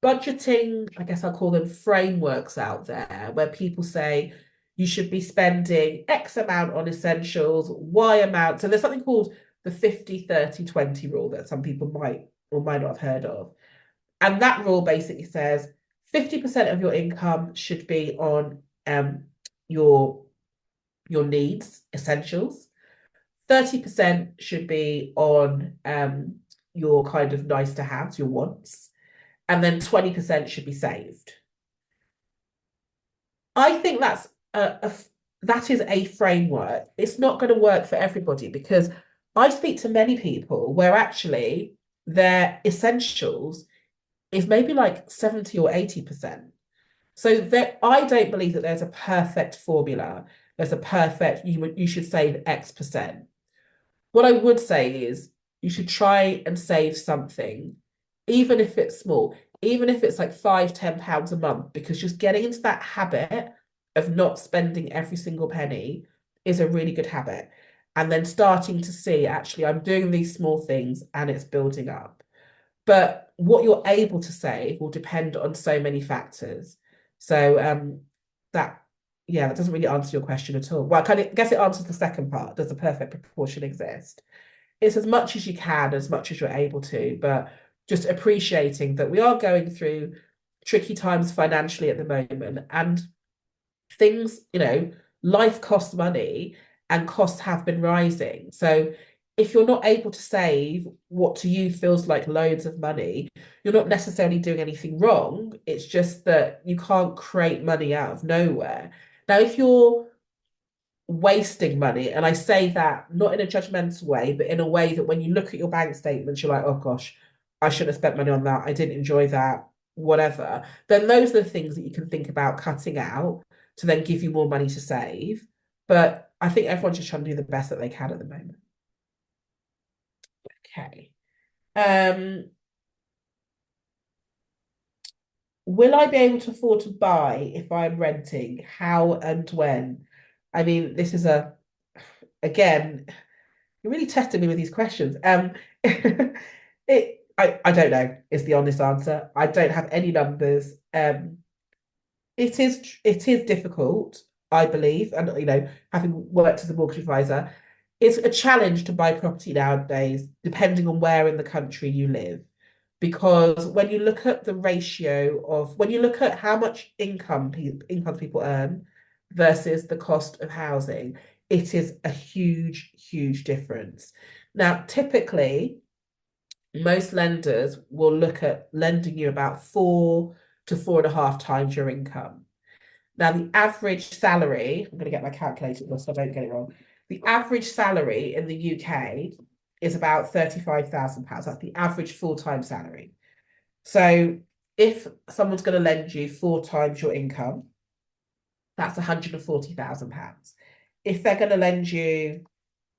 budgeting, I guess I'll call them frameworks out there where people say you should be spending X amount on essentials, Y amount. So there's something called the 50-30-20 rule that some people might or might not have heard of. And that rule basically says 50% of your income should be on your needs, essentials. 30% should be on your kind of nice to have, your wants, and then 20% should be saved. I think that is a framework. It's not going to work for everybody because I speak to many people where actually their essentials is maybe like 70 or 80%. So I don't believe that there's a perfect formula. There's a perfect, you should save X%. What I would say is you should try and save something, even if it's small, even if it's like £5, £10 a month, because just getting into that habit of not spending every single penny is a really good habit. And then starting to see, actually, I'm doing these small things and it's building up. But what you're able to save will depend on so many factors. So that yeah, that doesn't really answer your question at all. Well, I guess it answers the second part. Does a perfect proportion exist? It's as much as you can, as much as you're able to, but just appreciating that we are going through tricky times financially at the moment, and things, life costs money and costs have been rising. So if you're not able to save what to you feels like loads of money, you're not necessarily doing anything wrong. It's just that you can't create money out of nowhere. Now, if you're wasting money, and I say that not in a judgmental way, but in a way that when you look at your bank statements, you're like, oh gosh, I should have spent money on that. I didn't enjoy that, whatever. Then those are the things that you can think about cutting out to then give you more money to save. But I think everyone's just trying to do the best that they can at the moment. Okay. Um, will I be able to afford to buy if I'm renting? How and when? I mean, this is again, you're really testing me with these questions. I don't know is the honest answer. I don't have any numbers. It is difficult, I believe, and having worked as a mortgage advisor, it's a challenge to buy property nowadays, depending on where in the country you live. Because when you look at the ratio of when you look at how much income people earn versus the cost of housing, it is a huge difference. Now, typically, most lenders will look at lending you about 4 to 4.5 times your income. Now, the average salary, I'm going to get my calculator so I don't get it wrong. The average salary in the UK is about £35,000. That's the average full-time salary. So if someone's going to lend you 4 times your income, that's £140,000. If they're going to lend you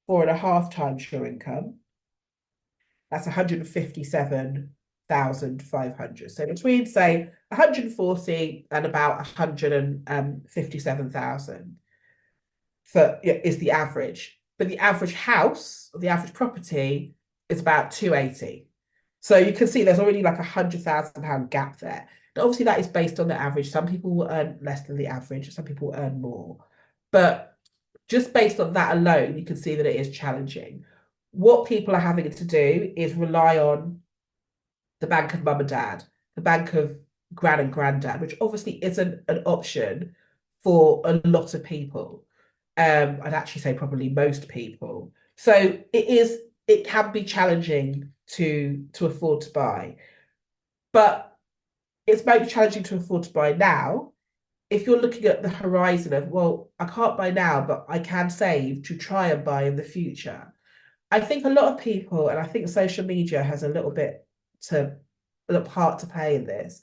4.5 times your income, that's 157 1,500. So between, say, 140 and about 157,000 for is the average. But the average house or the average property is about 280. So you can see there's already like £100,000 gap there. Now, obviously, that is based on the average. Some people will earn less than the average, some people will earn more. But just based on that alone, you can see that it is challenging. What people are having to do is rely on the bank of mum and dad, the bank of gran and granddad, which obviously isn't an option for a lot of people. I'd actually say probably most people. So it can be challenging to afford to buy, but it's maybe challenging to afford to buy now. If you're looking at the horizon of, well, I can't buy now, but I can save to try and buy in the future. I think a lot of people, and I think social media has a little bit to a little part to play in this.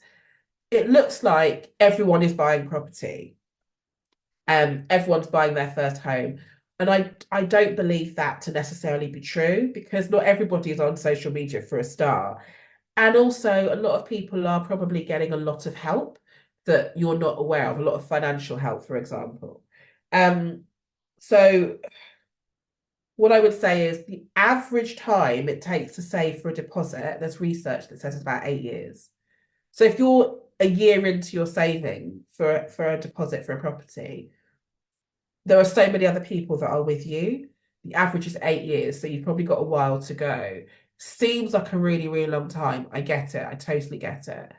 It looks like everyone is buying property, everyone's buying their first home. And I don't believe that to necessarily be true because not everybody is on social media for a start. And also, a lot of people are probably getting a lot of help that you're not aware of, a lot of financial help, for example. Um, so, what I would say is the average time it takes to save for a deposit, there's research that says it's about 8 years. So, if you're a year into your saving for a deposit for a property, there are so many other people that are with you. The average is 8 years, so you've probably got a while to go. Seems like a really, really long time. I get it. I totally get it.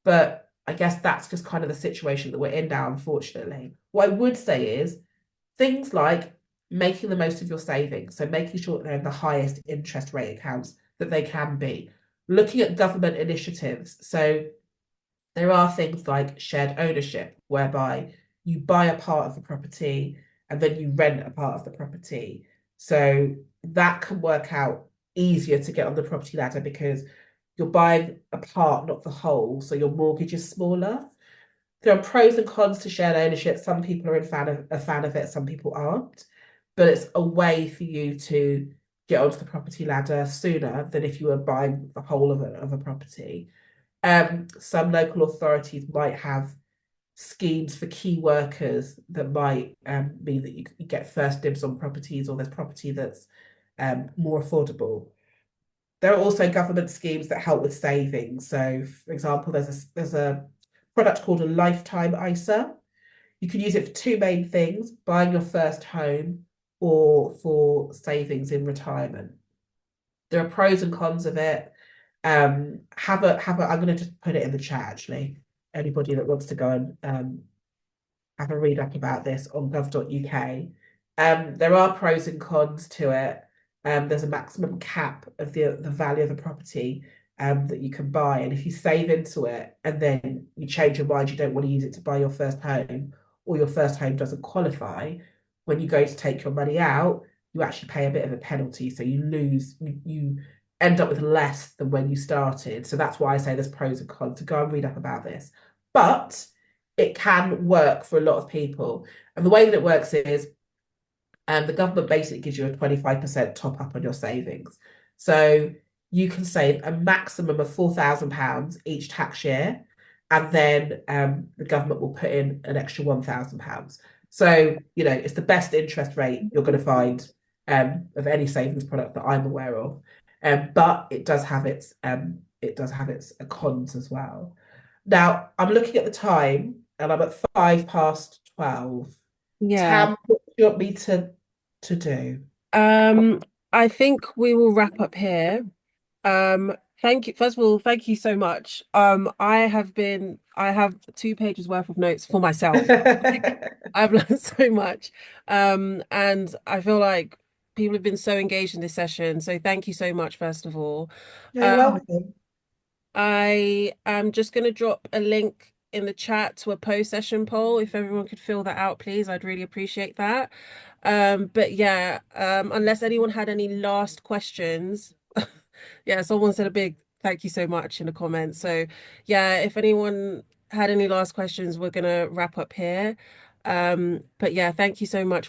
But I guess that's just kind of the situation that we're in now, unfortunately. What I would say is things like making the most of your savings, so making sure that they're in the highest interest rate accounts that they can be, looking at government initiatives. So there are things like shared ownership, whereby you buy a part of the property and then you rent a part of the property. So that can work out easier to get on the property ladder because you're buying a part, not the whole. So your mortgage is smaller. There are pros and cons to shared ownership. Some people are a fan of it, some people aren't. But it's a way for you to get onto the property ladder sooner than if you were buying the whole of a property. Some local authorities might have schemes for key workers that might mean that you get first dibs on properties or there's property that's more affordable. There are also government schemes that help with savings. So, for example, there's a product called a lifetime ISA. You can use it for two main things: buying your first home or for savings in retirement. There are pros and cons of it. I'm going to just put it in the chat actually. Anybody that wants to go and have a read up about this on gov.uk. There are pros and cons to it. There's a maximum cap of the value of the property that you can buy. And if you save into it and then you change your mind, you don't want to use it to buy your first home, or your first home doesn't qualify, when you go to take your money out, you actually pay a bit of a penalty. So you lose, you end up with less than when you started. So that's why I say there's pros and cons. To go and read up about this. But it can work for a lot of people. And the way that it works is the government basically gives you a 25% top up on your savings. So you can save a maximum of £4,000 each tax year. And then the government will put in an extra £1,000. So, it's the best interest rate you're going to find of any savings product that I'm aware of. But it does have its cons as well. Now, I'm looking at the time and I'm at 12:05. Yeah. Tam, what do you want me to do? Um, I think we will wrap up here. Thank you. First of all, thank you so much. I have 2 pages worth of notes for myself. Like, I've learned so much. And I feel like people have been so engaged in this session. So thank you so much, first of all. Yeah, you're Um, welcome. I am just going to drop a link in the chat to a post-session poll. If everyone could fill that out, please, I'd really appreciate that. But yeah, unless anyone had any last questions, yeah, someone said a big thank you so much in the comments. So yeah, if anyone had any last questions, we're gonna wrap up here. But yeah, thank you so much.